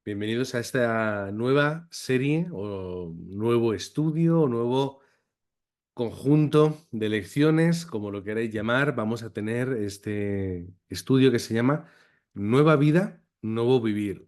Bienvenidos a esta nueva serie o nuevo estudio o nuevo conjunto de lecciones, como lo queráis llamar. Vamos a tener este estudio que se llama Nueva vida, nuevo vivir.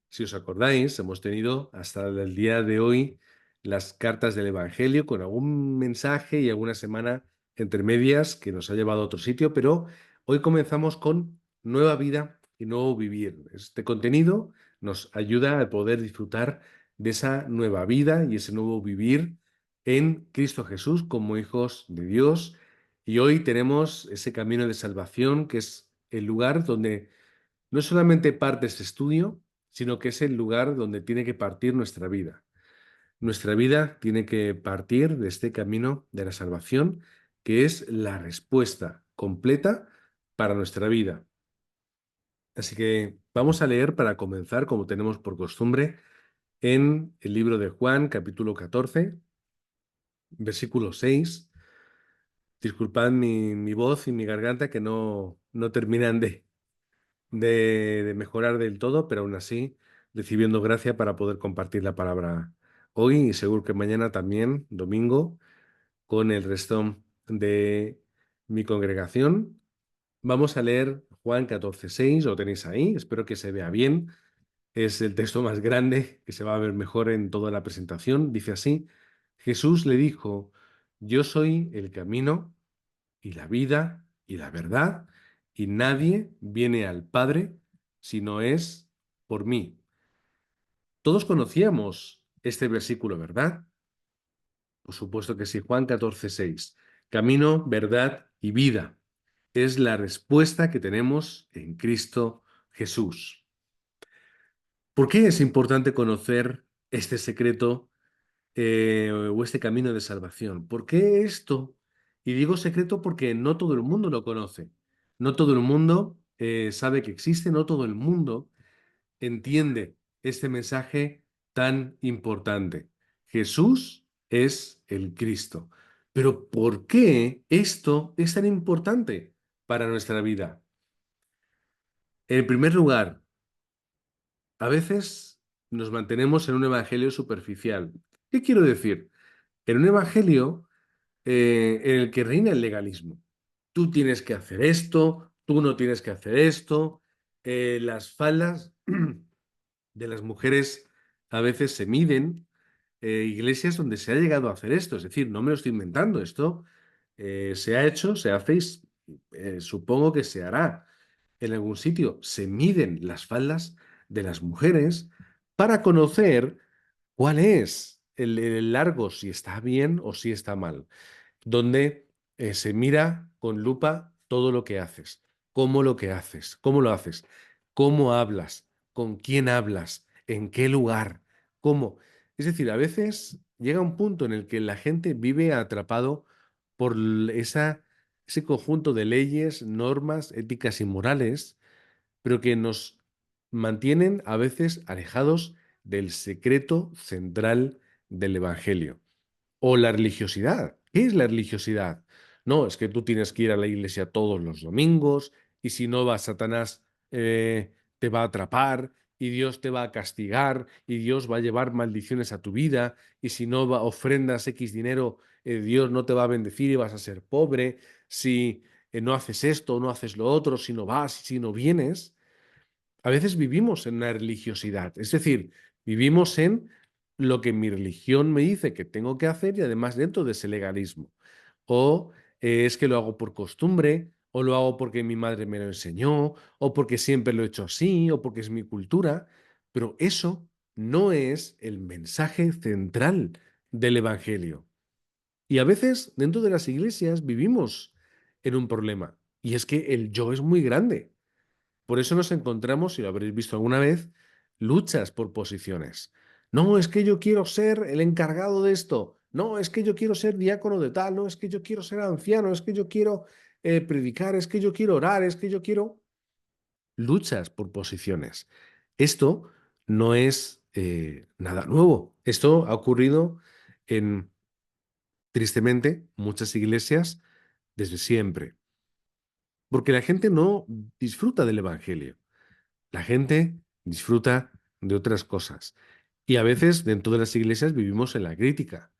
Si os acordáis, hemos tenido hasta el día de hoy las cartas del Evangelio con algún mensaje y alguna semana entre medias que nos ha llevado a otro sitio, pero hoy comenzamos con nueva vida y nuevo vivir. Este contenido nos ayuda a poder disfrutar de esa nueva vida y ese nuevo vivir en Cristo Jesús como hijos de Dios. Y hoy tenemos ese camino de salvación que es el lugar donde no solamente parte este estudio, sino que es el lugar donde tiene que partir nuestra vida. Nuestra vida tiene que partir de este camino de la salvación, que es la respuesta completa para nuestra vida. Así que vamos a leer para comenzar, como tenemos por costumbre, en el libro de Juan, capítulo 14, versículo 6. Disculpad mi voz y mi garganta que no terminan de mejorar del todo, pero aún así recibiendo gracia para poder compartir la palabra hoy y seguro que mañana también, domingo, con el resto de mi congregación. Vamos a leer Juan 14:6, lo tenéis ahí, espero que se vea bien. Es el texto más grande que se va a ver mejor en toda la presentación. Dice así: Jesús le dijo: Yo soy el camino y la vida y la verdad, y nadie viene al Padre si no es por mí. Todos conocíamos este versículo, ¿verdad? Por supuesto que sí, Juan 14:6. Camino, verdad y vida. Es la respuesta que tenemos en Cristo Jesús. ¿Por qué es importante conocer este secreto o este camino de salvación? ¿Por qué esto? Y digo secreto porque no todo el mundo lo conoce. No todo el mundo sabe que existe, no todo el mundo entiende este mensaje tan importante. Jesús es el Cristo. Pero ¿por qué esto es tan importante para nuestra vida? En primer lugar, a veces nos mantenemos en un evangelio superficial. ¿Qué quiero decir? En un evangelio en el que reina el legalismo. Tú tienes que hacer esto, tú no tienes que hacer esto. Las faldas de las mujeres a veces se miden. Iglesias donde se ha llegado a hacer esto, es decir, no me lo estoy inventando, esto se ha hecho, se hace y supongo que se hará en algún sitio. Se miden las faldas de las mujeres para conocer cuál es el largo, si está bien o si está mal, donde se mira con lupa todo lo que haces, cómo lo haces, cómo hablas, con quién hablas, en qué lugar, cómo. Es decir, a veces llega un punto en el que la gente vive atrapado por ese conjunto de leyes, normas, éticas y morales, pero que nos mantienen a veces alejados del secreto central del Evangelio. O la religiosidad. ¿Qué es la religiosidad? No, es que tú tienes que ir a la iglesia todos los domingos y si no vas, Satanás te va a atrapar y Dios te va a castigar y Dios va a llevar maldiciones a tu vida y si no ofrendas X dinero, Dios no te va a bendecir y vas a ser pobre. Si no haces esto, no haces lo otro, si no vas, si no vienes. A veces vivimos en una religiosidad, es decir, vivimos en lo que mi religión me dice que tengo que hacer y además dentro de ese legalismo. O es que lo hago por costumbre, o lo hago porque mi madre me lo enseñó, o porque siempre lo he hecho así, o porque es mi cultura, pero eso no es el mensaje central del Evangelio. Y a veces dentro de las iglesias vivimos en un problema, y es que el yo es muy grande. Por eso nos encontramos, si lo habréis visto alguna vez, luchas por posiciones. No, es que yo quiero ser el encargado de esto. No, es que yo quiero ser diácono de tal. No, es que yo quiero ser anciano. Es que yo quiero predicar. Es que yo quiero orar. Es que yo quiero luchas por posiciones. Esto no es nada nuevo. Esto ha ocurrido en, tristemente, muchas iglesias desde siempre. Porque la gente no disfruta del Evangelio. La gente disfruta de otras cosas. Y a veces dentro de las iglesias vivimos en la crítica.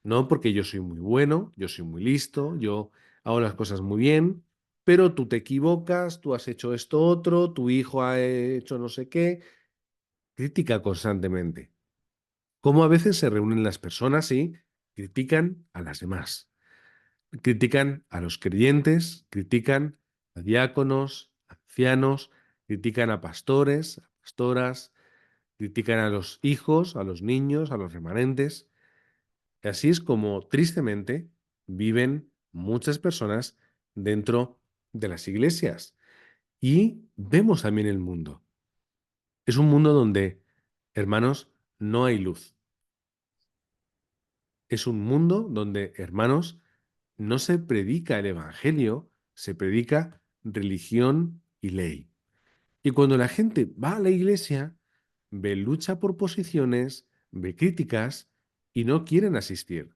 No porque yo soy muy bueno, yo soy muy listo, yo hago las cosas muy bien, pero tú te equivocas, tú has hecho esto otro, tu hijo ha hecho no sé qué. Crítica constantemente. Cómo a veces se reúnen las personas y critican a las demás. Critican a los creyentes, critican a diáconos, a ancianos, critican a pastores, a pastoras, critican a los hijos, a los niños, a los remanentes. Y así es como, tristemente, viven muchas personas dentro de las iglesias. Y vemos también el mundo. Es un mundo donde, hermanos, no hay luz. Es un mundo donde, hermanos, no se predica el evangelio, se predica religión y ley. Y cuando la gente va a la iglesia, ve lucha por posiciones, ve críticas y no quieren asistir.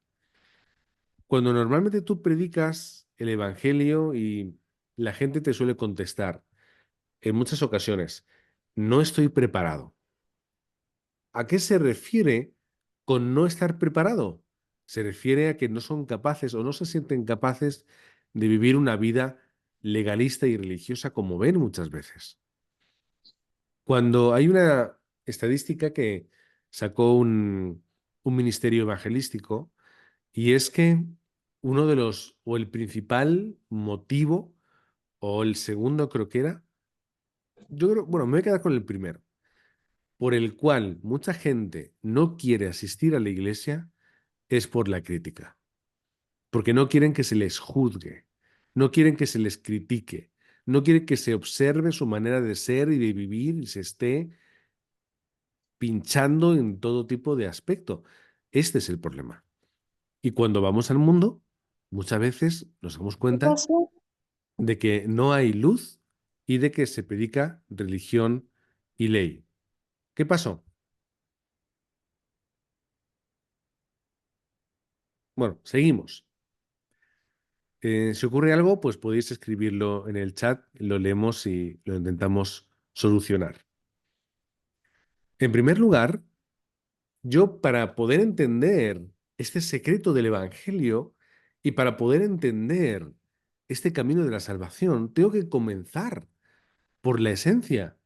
Cuando normalmente tú predicas el evangelio y la gente te suele contestar en muchas ocasiones, no estoy preparado. ¿A qué se refiere con no estar preparado? Se refiere a que no son capaces o no se sienten capaces de vivir una vida legalista y religiosa como ven muchas veces. Cuando hay una estadística que sacó un ministerio evangelístico, y es que uno de los, o el principal motivo, o el segundo creo que era, yo creo, bueno, me voy a quedar con el primero, por el cual mucha gente no quiere asistir a la iglesia, es por la crítica, porque no quieren que se les juzgue, no quieren que se les critique, no quieren que se observe su manera de ser y de vivir y se esté pinchando en todo tipo de aspecto. Este es el problema. Y cuando vamos al mundo, muchas veces nos damos ¿Qué cuenta pasó? de que no hay luz y de que se predica religión y ley. ¿Qué pasó? Bueno, seguimos. Si ocurre algo, pues podéis escribirlo en el chat, lo leemos y lo intentamos solucionar. En primer lugar, yo para poder entender este secreto del Evangelio y para poder entender este camino de la salvación, tengo que comenzar por la esencia.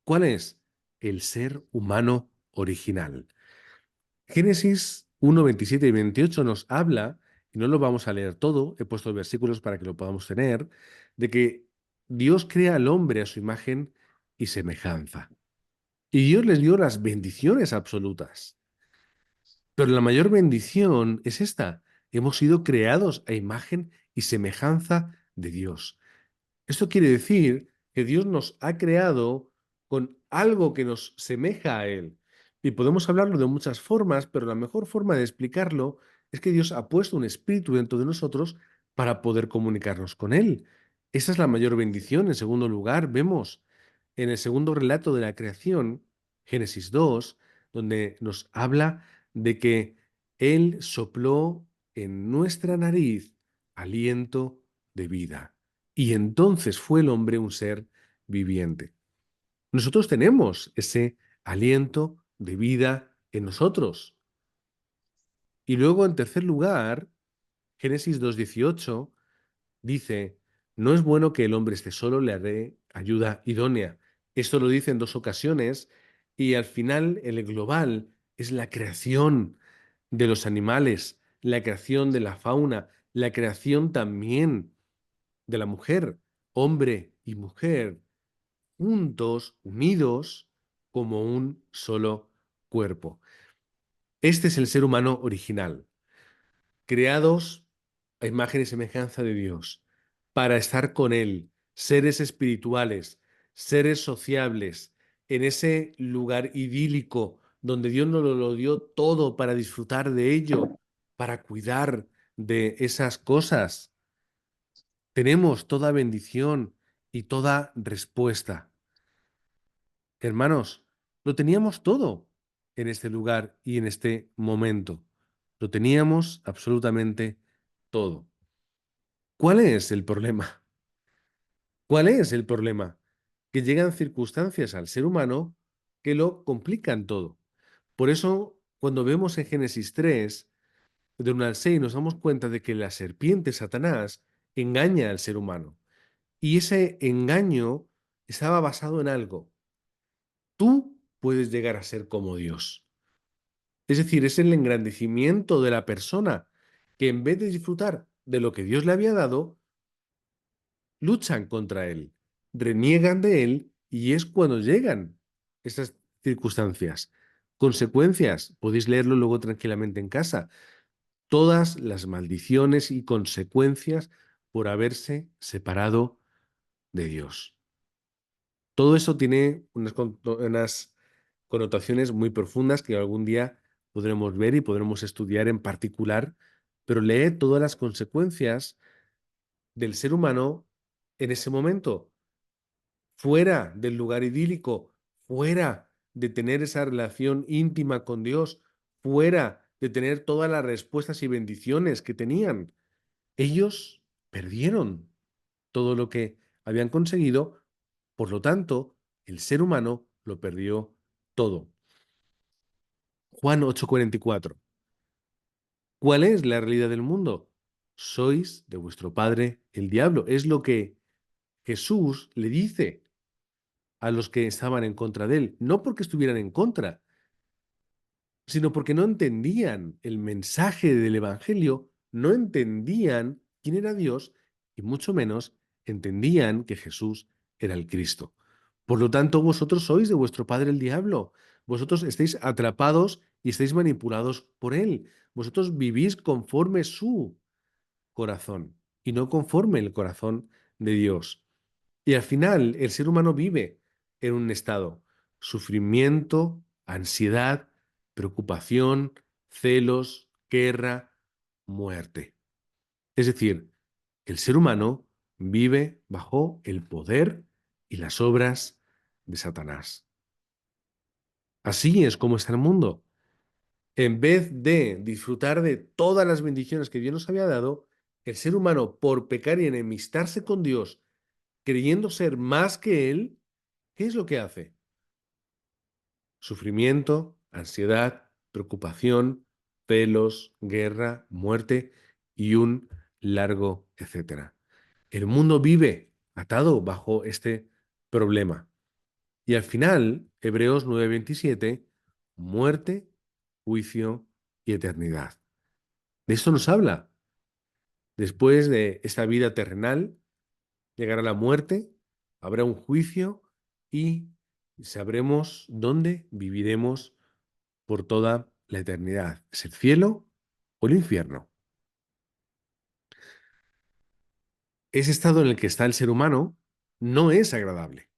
¿Cuál es? El ser humano original. Génesis 1, 27 y 28 nos habla, y no lo vamos a leer todo, he puesto versículos para que lo podamos tener, de que Dios crea al hombre a su imagen y semejanza. Y Dios les dio las bendiciones absolutas. Pero la mayor bendición es esta. Hemos sido creados a imagen y semejanza de Dios. Esto quiere decir que Dios nos ha creado con algo que nos semeja a Él. Y podemos hablarlo de muchas formas, pero la mejor forma de explicarlo es que Dios ha puesto un espíritu dentro de nosotros para poder comunicarnos con Él. Esa es la mayor bendición. En segundo lugar, vemos en el segundo relato de la creación, Génesis 2, donde nos habla de que Él sopló en nuestra nariz aliento de vida. Y entonces fue el hombre un ser viviente. Nosotros tenemos ese aliento de vida en nosotros. Y luego, en tercer lugar, Génesis 2:18 dice, no es bueno que el hombre esté solo, le haré ayuda idónea. Esto lo dice en dos ocasiones y al final el global es la creación de los animales, la creación de la fauna, la creación también de la mujer, hombre y mujer, juntos, unidos, como un solo cuerpo. Este es el ser humano original, creados a imagen y semejanza de Dios, para estar con Él, seres espirituales, seres sociables, en ese lugar idílico donde Dios nos lo dio todo para disfrutar de ello, para cuidar de esas cosas. Tenemos toda bendición y toda respuesta. Hermanos, lo teníamos todo en este lugar y en este momento. Lo teníamos absolutamente todo. ¿Cuál es el problema? ¿Cuál es el problema? Que llegan circunstancias al ser humano que lo complican todo. Por eso, cuando vemos en Génesis 3, del 1 al 6, nos damos cuenta de que la serpiente, Satanás, engaña al ser humano. Y ese engaño estaba basado en algo. Tú puedes llegar a ser como Dios. Es decir, es el engrandecimiento de la persona que en vez de disfrutar de lo que Dios le había dado, luchan contra él, reniegan de él y es cuando llegan estas circunstancias. Consecuencias, podéis leerlo luego tranquilamente en casa. Todas las maldiciones y consecuencias por haberse separado de Dios. Todo eso tiene unas connotaciones muy profundas que algún día podremos ver y podremos estudiar en particular, pero lee todas las consecuencias del ser humano en ese momento, fuera del lugar idílico, fuera de tener esa relación íntima con Dios, fuera de tener todas las respuestas y bendiciones que tenían. Ellos perdieron todo lo que habían conseguido, por lo tanto, el ser humano lo perdió todo. Juan 8:44. ¿Cuál es la realidad del mundo? Sois de vuestro padre el diablo. Es lo que Jesús le dice a los que estaban en contra de él, no porque estuvieran en contra, sino porque no entendían el mensaje del Evangelio, no entendían quién era Dios y mucho menos entendían que Jesús era el Cristo. Por lo tanto, vosotros sois de vuestro padre el diablo. Vosotros estáis atrapados y estáis manipulados por él. Vosotros vivís conforme su corazón y no conforme el corazón de Dios. Y al final, el ser humano vive en un estado: sufrimiento, ansiedad, preocupación, celos, guerra, muerte. Es decir, el ser humano vive bajo el poder y las obras de Satanás. Así es como está el mundo. En vez de disfrutar de todas las bendiciones que Dios nos había dado, el ser humano, por pecar y enemistarse con Dios, creyendo ser más que Él, ¿qué es lo que hace? Sufrimiento, ansiedad, preocupación, celos, guerra, muerte y un largo etcétera. El mundo vive atado bajo este problema. Y al final, Hebreos 9:27, muerte, juicio y eternidad. De esto nos habla. Después de esta vida terrenal, llegará la muerte, habrá un juicio y sabremos dónde viviremos por toda la eternidad. ¿Es el cielo o el infierno? Ese estado en el que está el ser humano no es agradable.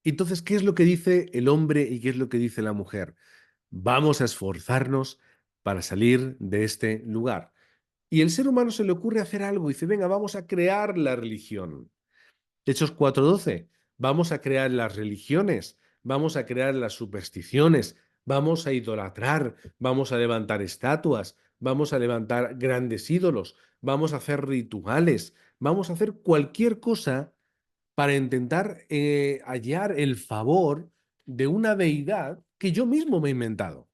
Entonces, ¿qué es lo que dice el hombre y qué es lo que dice la mujer? Vamos a esforzarnos para salir de este lugar. Y el ser humano se le ocurre hacer algo y dice, venga, vamos a crear la religión. Hechos 4:12, vamos a crear las religiones, vamos a crear las supersticiones, vamos a idolatrar, vamos a levantar estatuas, vamos a levantar grandes ídolos, vamos a hacer rituales, vamos a hacer cualquier cosa para intentar hallar el favor de una deidad que yo mismo me he inventado.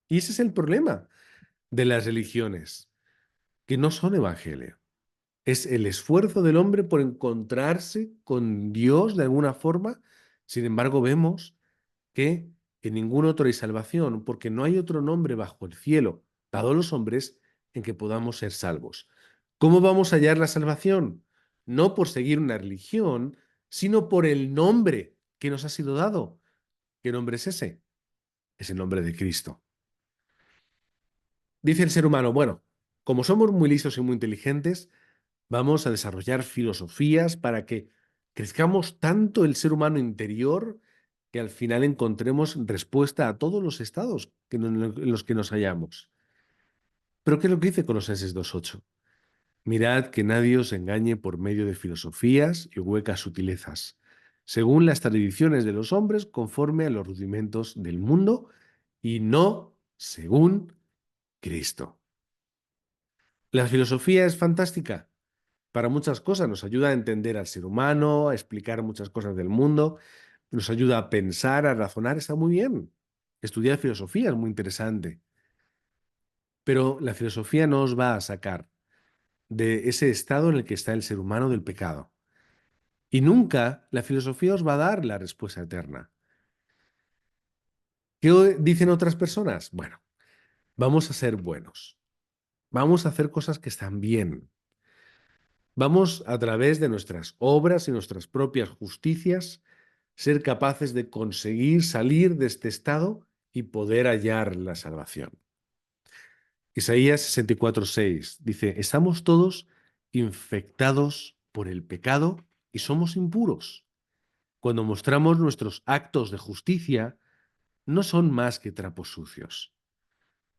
Y ese es el problema de las religiones, que no son evangelio. Es el esfuerzo del hombre por encontrarse con Dios de alguna forma. Sin embargo, vemos que en ningún otro hay salvación, porque no hay otro nombre bajo el cielo dado a los hombres en que podamos ser salvos. ¿Cómo vamos a hallar la salvación? No por seguir una religión, sino por el nombre que nos ha sido dado. ¿Qué nombre es ese? Es el nombre de Cristo. Dice el ser humano, bueno, como somos muy listos y muy inteligentes, vamos a desarrollar filosofías para que crezcamos tanto el ser humano interior que al final encontremos respuesta a todos los estados en los que nos hallamos. Pero ¿qué es lo que dice Colosenses 2:8? Mirad que nadie os engañe por medio de filosofías y huecas sutilezas, según las tradiciones de los hombres, conforme a los rudimentos del mundo, y no según Cristo. La filosofía es fantástica para muchas cosas, nos ayuda a entender al ser humano, a explicar muchas cosas del mundo, nos ayuda a pensar, a razonar, está muy bien. Estudiar filosofía es muy interesante, pero la filosofía no os va a sacar de ese estado en el que está el ser humano del pecado. Y nunca la filosofía os va a dar la respuesta eterna. ¿Qué dicen otras personas? Bueno, vamos a ser buenos. Vamos a hacer cosas que están bien. Vamos a través de nuestras obras y nuestras propias justicias ser capaces de conseguir salir de este estado y poder hallar la salvación. Isaías 64:6 dice, estamos todos infectados por el pecado y somos impuros. Cuando mostramos nuestros actos de justicia, no son más que trapos sucios.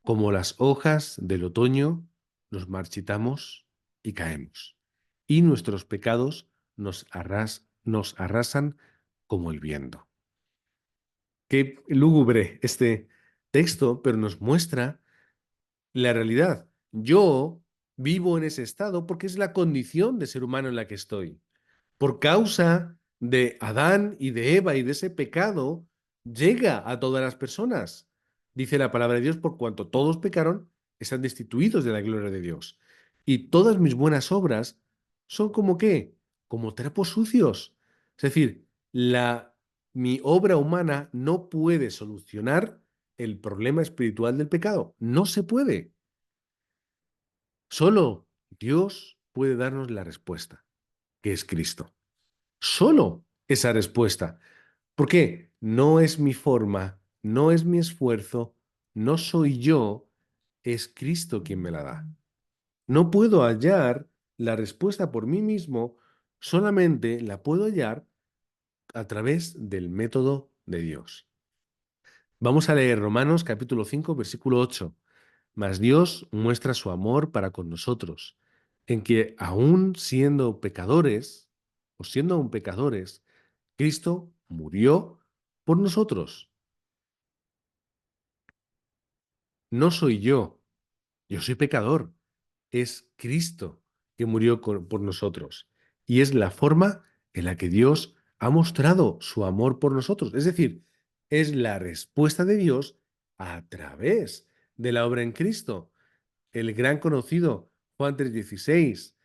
Como las hojas del otoño, nos marchitamos y caemos. Y nuestros pecados nos arrasan como el viento. Qué lúgubre este texto, pero nos muestra la realidad. Yo vivo en ese estado porque es la condición de ser humano en la que estoy. Por causa de Adán y de Eva y de ese pecado, llega a todas las personas. Dice la palabra de Dios, por cuanto todos pecaron, están destituidos de la gloria de Dios. Y todas mis buenas obras son como qué, como trapos sucios. Es decir, mi obra humana no puede solucionar el problema espiritual del pecado. No se puede. Solo Dios puede darnos la respuesta, que es Cristo. Solo esa respuesta. ¿Por qué? No es mi forma, no es mi esfuerzo, no soy yo, es Cristo quien me la da. No puedo hallar la respuesta por mí mismo, solamente la puedo hallar a través del método de Dios. Vamos a leer Romanos capítulo 5, versículo 8. Mas Dios muestra su amor para con nosotros, en que aún siendo pecadores, o siendo aún pecadores, Cristo murió por nosotros. No soy yo soy pecador. Es Cristo que murió por nosotros. Y es la forma en la que Dios ha mostrado su amor por nosotros. Es decir, es la respuesta de Dios a través de la obra en Cristo. El gran conocido Juan 3:16,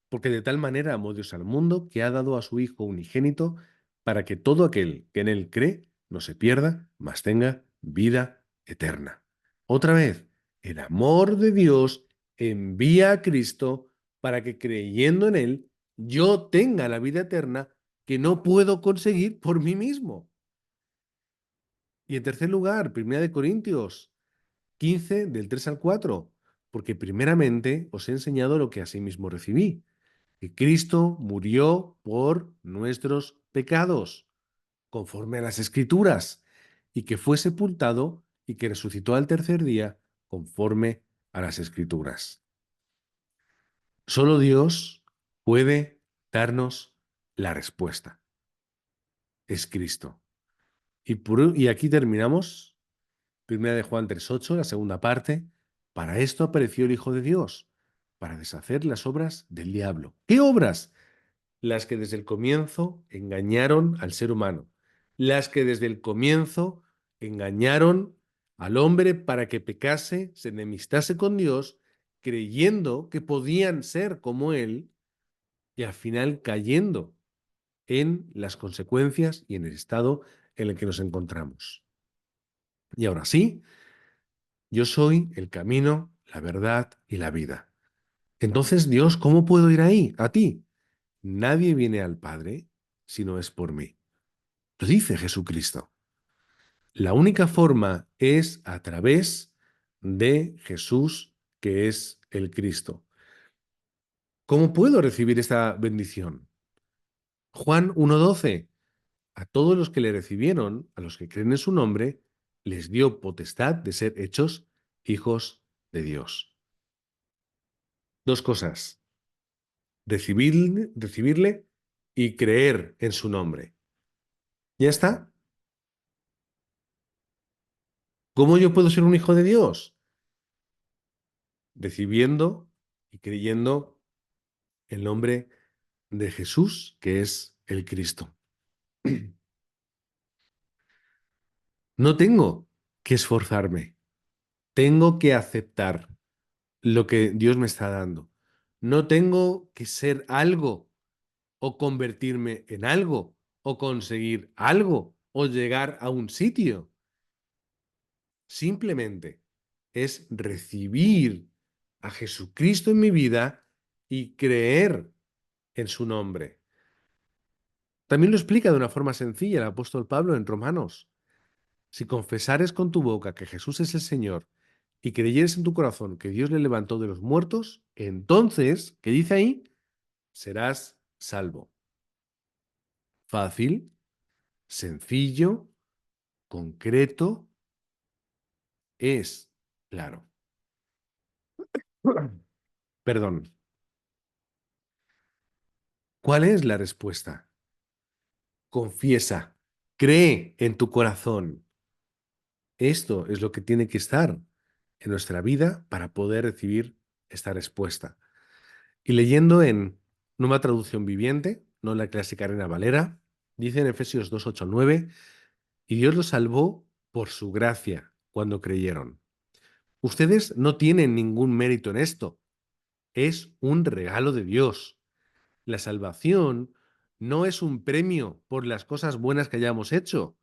porque de tal manera amó Dios al mundo que ha dado a su Hijo unigénito para que todo aquel que en él cree no se pierda, mas tenga vida eterna. Otra vez, el amor de Dios envía a Cristo para que creyendo en él yo tenga la vida eterna que no puedo conseguir por mí mismo. Y en tercer lugar, 1 Corintios 15 del 3 al 4, porque primeramente os he enseñado lo que asimismo recibí, que Cristo murió por nuestros pecados, conforme a las Escrituras, y que fue sepultado y que resucitó al tercer día, conforme a las Escrituras. Solo Dios puede darnos la respuesta. Es Cristo. Y aquí terminamos. Primera de Juan 3:8, la segunda parte. Para esto apareció el Hijo de Dios, para deshacer las obras del diablo. ¿Qué obras? Las que desde el comienzo engañaron al ser humano, las que desde el comienzo engañaron al hombre para que pecase, se enemistase con Dios, creyendo que podían ser como Él y al final cayendo en las consecuencias y en el estado en el que nos encontramos. Y ahora sí, yo soy el camino, la verdad y la vida. Entonces, Dios, ¿cómo puedo ir ahí? A ti. Nadie viene al Padre si no es por mí. Lo dice Jesucristo. La única forma es a través de Jesús, que es el Cristo. ¿Cómo puedo recibir esta bendición? Juan 1:12. A todos los que le recibieron, a los que creen en su nombre, les dio potestad de ser hechos hijos de Dios. Dos cosas. Recibirle y creer en su nombre. ¿Ya está? ¿Cómo yo puedo ser un hijo de Dios? Recibiendo y creyendo el nombre de Jesús, que es el Cristo. No tengo que esforzarme, tengo que aceptar lo que Dios me está dando. No tengo que ser algo o convertirme en algo o conseguir algo o llegar a un sitio. Simplemente es recibir a Jesucristo en mi vida y creer en su nombre. También lo explica de una forma sencilla el apóstol Pablo en Romanos. Si confesares con tu boca que Jesús es el Señor y creyeres en tu corazón que Dios le levantó de los muertos, entonces, ¿qué dice ahí? Serás salvo. Fácil, sencillo, concreto, es claro. Perdón. ¿Cuál es la respuesta? Confiesa, cree en tu corazón. Esto es lo que tiene que estar en nuestra vida para poder recibir esta respuesta. Y leyendo en Nueva Traducción Viviente, no la clásica Reina Valera, dice en Efesios 2, 8, 9, y Dios los salvó por su gracia cuando creyeron. Ustedes no tienen ningún mérito en esto, es un regalo de Dios. La salvación no es un premio por las cosas buenas que hayamos hecho,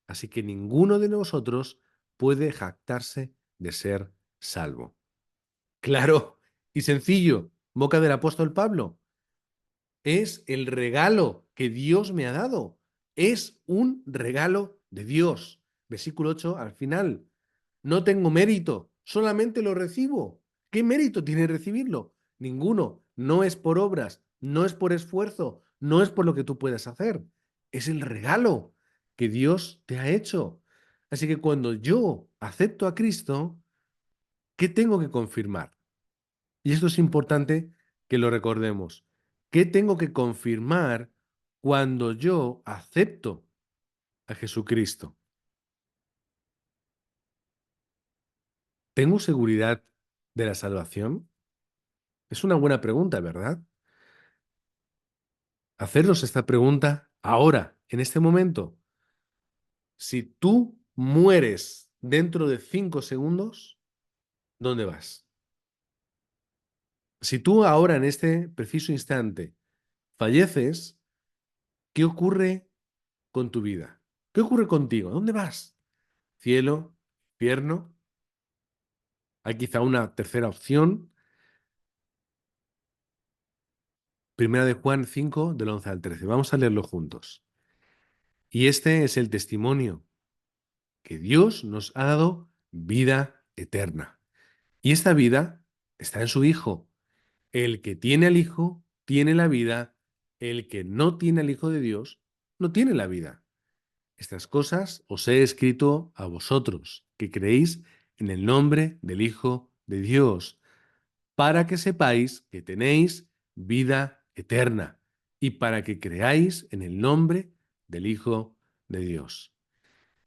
así que ninguno de nosotros puede jactarse de ser salvo. Claro y sencillo, boca del apóstol Pablo. Es el regalo que Dios me ha dado. Es un regalo de Dios. Versículo 8 al final. No tengo mérito, solamente lo recibo. ¿Qué mérito tiene recibirlo? Ninguno. No es por obras, no es por esfuerzo, no es por lo que tú puedas hacer. Es el regalo que Dios te ha hecho. Así que cuando yo acepto a Cristo, ¿qué tengo que confirmar? Y esto es importante que lo recordemos. ¿Qué tengo que confirmar cuando yo acepto a Jesucristo? ¿Tengo seguridad de la salvación? Es una buena pregunta, ¿verdad? Hacernos esta pregunta ahora, en este momento. Si tú mueres dentro de 5 segundos, ¿dónde vas? Si tú ahora, en este preciso instante, falleces, ¿qué ocurre con tu vida? ¿Qué ocurre contigo? ¿Dónde vas? ¿Cielo? ¿Infierno? Hay quizá una tercera opción. Primera de Juan 5, del 11 al 13. Vamos a leerlo juntos. Y este es el testimonio, que Dios nos ha dado vida eterna. Y esta vida está en su Hijo. El que tiene al Hijo tiene la vida. El que no tiene al Hijo de Dios no tiene la vida. Estas cosas os he escrito a vosotros, que creéis en el nombre del Hijo de Dios, para que sepáis que tenéis vida eterna y para que creáis en el nombre del Hijo de Dios.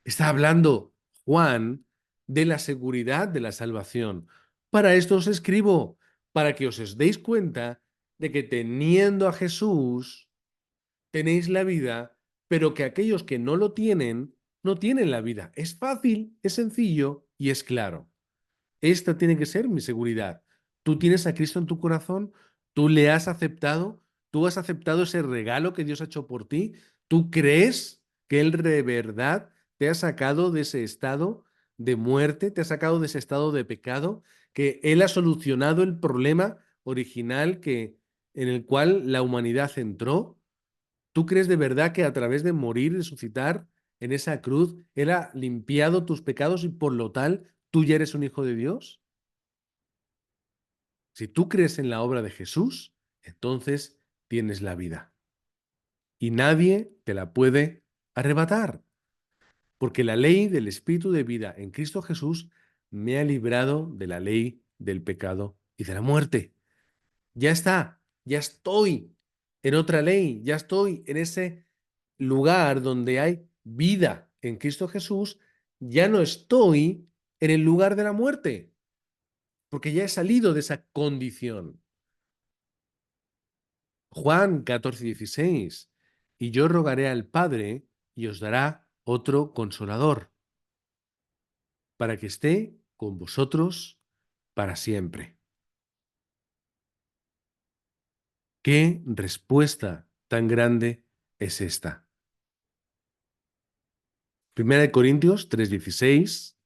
Está hablando Juan de la seguridad de la salvación. Para esto os escribo, para que os deis cuenta de que teniendo a Jesús tenéis la vida, pero que aquellos que no lo tienen, no tienen la vida. Es fácil, es sencillo y es claro. Esta tiene que ser mi seguridad. Tú tienes a Cristo en tu corazón, tú le has aceptado, tú has aceptado ese regalo que Dios ha hecho por ti, tú crees que Él de verdad te ha sacado de ese estado de muerte, te ha sacado de ese estado de pecado, que Él ha solucionado el problema original en el cual la humanidad entró. ¿Tú crees de verdad que a través de morir y resucitar en esa cruz, Él ha limpiado tus pecados y por lo tal tú ya eres un hijo de Dios? Si tú crees en la obra de Jesús, entonces tienes la vida y nadie te la puede arrebatar, porque la ley del Espíritu de vida en Cristo Jesús me ha librado de la ley del pecado y de la muerte. Ya está, ya estoy en otra ley, ya estoy en ese lugar donde hay vida en Cristo Jesús, ya no estoy en el lugar de la muerte, porque ya he salido de esa condición. Juan 14:16. Y yo rogaré al Padre y os dará otro consolador. para que esté con vosotros para siempre. ¿Qué respuesta tan grande es esta? Primera de Corintios 3:16.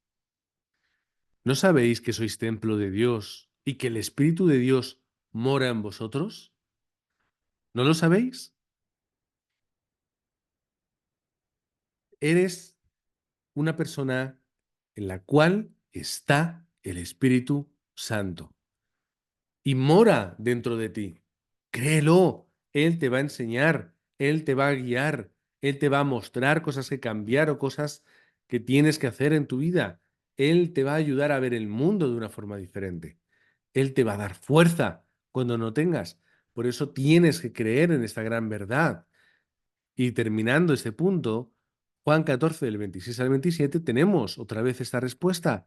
¿No sabéis que sois templo de Dios y que el Espíritu de Dios mora en vosotros? ¿No lo sabéis? Eres una persona en la cual está el Espíritu Santo y mora dentro de ti. Créelo, Él te va a enseñar, Él te va a guiar, Él te va a mostrar cosas que cambiar o cosas que tienes que hacer en tu vida. Él te va a ayudar a ver el mundo de una forma diferente. Él te va a dar fuerza cuando no tengas. Por eso tienes que creer en esta gran verdad. Y terminando este punto, Juan 14, del 26 al 27, tenemos otra vez esta respuesta.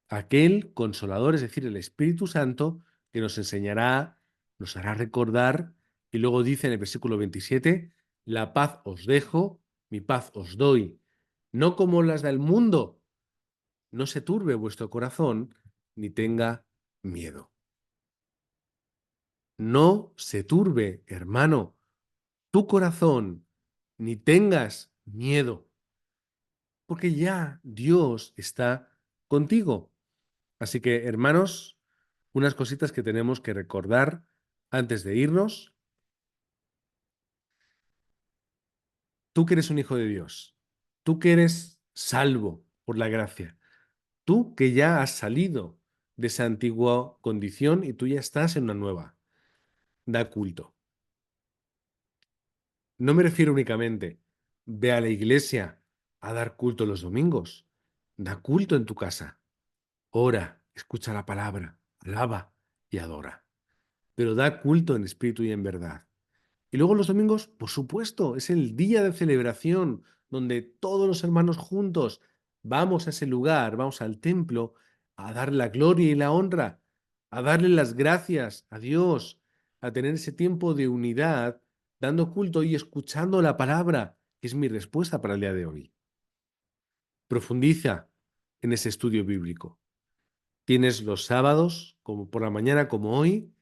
Aquel consolador, es decir, el Espíritu Santo, que nos enseñará, nos hará recordar, y luego dice en el versículo 27, la paz os dejo, mi paz os doy, no como las del mundo, no se turbe vuestro corazón, ni tenga miedo. No se turbe, hermano, tu corazón, ni tengas miedo, porque ya Dios está contigo. Así que, hermanos, unas cositas que tenemos que recordar antes de irnos. Tú que eres un hijo de Dios, tú que eres salvo por la gracia, tú que ya has salido de esa antigua condición y tú ya estás en una nueva. Da culto. No me refiero únicamente, ve a la iglesia a dar culto los domingos. Da culto en tu casa. Ora, escucha la palabra, alaba y adora. Pero da culto en espíritu y en verdad. Y luego los domingos, por supuesto, es el día de celebración donde todos los hermanos juntos vamos a ese lugar, vamos al templo a dar la gloria y la honra, a darle las gracias a Dios, a tener ese tiempo de unidad, dando culto y escuchando la palabra, que es mi respuesta para el día de hoy. Profundiza en ese estudio bíblico. Tienes los sábados, como por la mañana como hoy,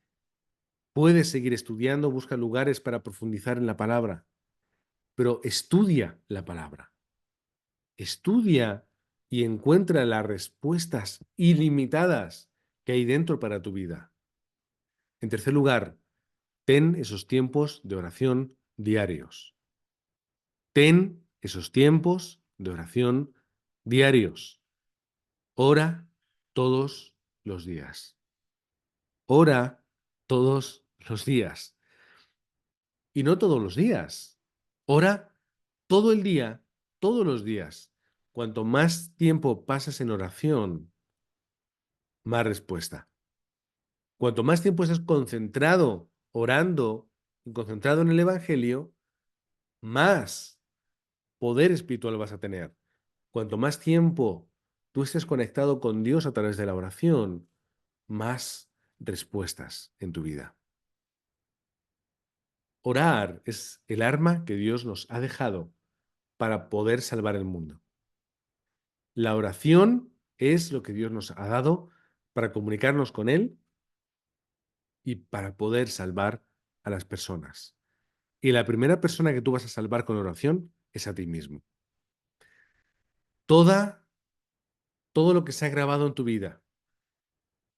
puedes seguir estudiando, busca lugares para profundizar en la palabra, pero estudia la palabra. Estudia y encuentra las respuestas ilimitadas que hay dentro para tu vida. En tercer lugar, ten esos tiempos de oración diarios. Ten esos tiempos de oración diarios. Ora todos los días. Ora todos los días. Y no todos los días. Ora todo el día, todos los días. Cuanto más tiempo pasas en oración, más respuesta. Cuanto más tiempo estás concentrado, orando y concentrado en el Evangelio, más poder espiritual vas a tener. Cuanto más tiempo tú estés conectado con Dios a través de la oración, más respuestas en tu vida. Orar es el arma que Dios nos ha dejado para poder salvar el mundo. La oración es lo que Dios nos ha dado para comunicarnos con Él y para poder salvar a las personas. Y la primera persona que tú vas a salvar con oración es a ti mismo. Toda, todo lo que se ha grabado en tu vida,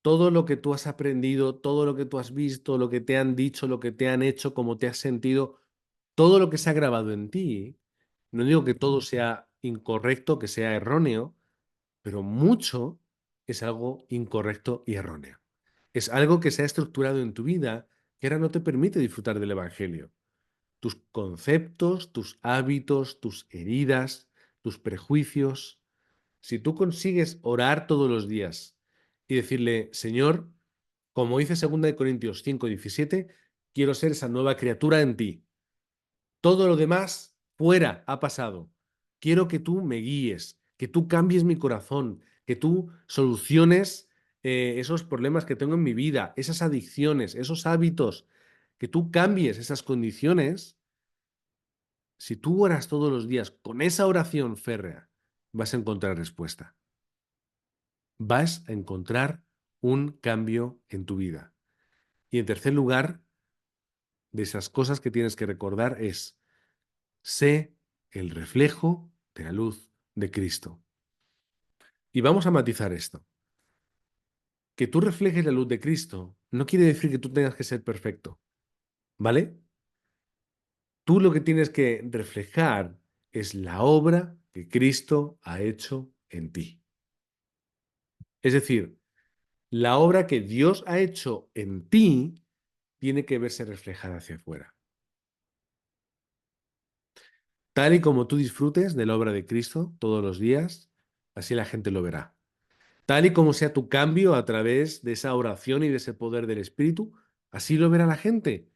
todo lo que tú has aprendido, todo lo que tú has visto, lo que te han dicho, lo que te han hecho, cómo te has sentido, todo lo que se ha grabado en ti, no digo que todo sea incorrecto, que sea erróneo, pero mucho es algo incorrecto y erróneo. Es algo que se ha estructurado en tu vida que ahora no te permite disfrutar del Evangelio. Tus conceptos, tus hábitos, tus heridas, tus prejuicios. Si tú consigues orar todos los días y decirle, Señor, como dice 2 Corintios 5:17, quiero ser esa nueva criatura en ti. Todo lo demás fuera ha pasado. Quiero que tú me guíes, que tú cambies mi corazón, que tú soluciones esos problemas que tengo en mi vida, esas adicciones, esos hábitos, que tú cambies esas condiciones. Si tú oras todos los días con esa oración férrea, vas a encontrar respuesta. vas a encontrar un cambio en tu vida. Y en tercer lugar, de esas cosas que tienes que recordar es, sé el reflejo de la luz de Cristo. Y vamos a matizar esto. Que tú reflejes la luz de Cristo no quiere decir que tú tengas que ser perfecto, ¿vale? Tú lo que tienes que reflejar es la obra que Cristo ha hecho en ti. Es decir, la obra que Dios ha hecho en ti tiene que verse reflejada hacia afuera. Tal y como tú disfrutes de la obra de Cristo todos los días, así la gente lo verá. Tal y como sea tu cambio a través de esa oración y de ese poder del Espíritu, así lo verá la gente.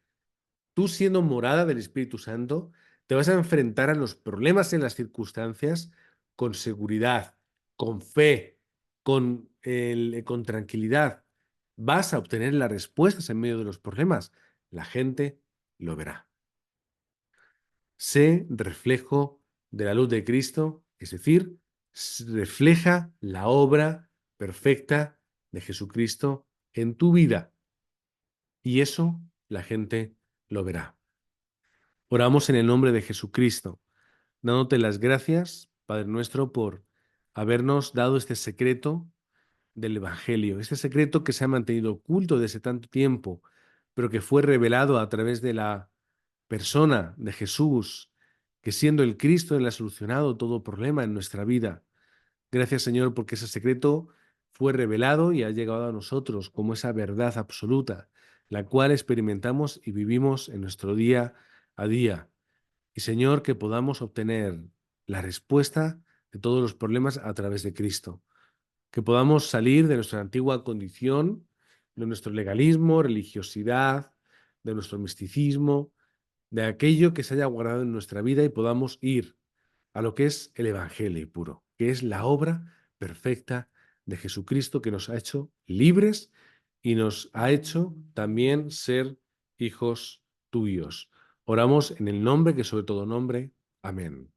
Tú siendo morada del Espíritu Santo, te vas a enfrentar a los problemas en las circunstancias con seguridad, con fe, con tranquilidad. Vas a obtener las respuestas en medio de los problemas. La gente lo verá. Sé reflejo de la luz de Cristo, es decir, refleja la obra perfecta de Jesucristo en tu vida. Y eso la gente lo verá. Oramos en el nombre de Jesucristo, dándote las gracias, Padre nuestro, por habernos dado este secreto del Evangelio, este secreto que se ha mantenido oculto desde tanto tiempo, pero que fue revelado a través de la persona de Jesús, que siendo el Cristo, Él ha solucionado todo problema en nuestra vida. Gracias, Señor, porque ese secreto fue revelado y ha llegado a nosotros como esa verdad absoluta, la cual experimentamos y vivimos en nuestro día a día. Y Señor, que podamos obtener la respuesta de todos los problemas a través de Cristo. Que podamos salir de nuestra antigua condición, de nuestro legalismo, religiosidad, de nuestro misticismo, de aquello que se haya guardado en nuestra vida y podamos ir a lo que es el Evangelio puro, que es la obra perfecta de Jesucristo que nos ha hecho libres y nos ha hecho también ser hijos tuyos. Oramos en el nombre que sobre todo nombre. Amén.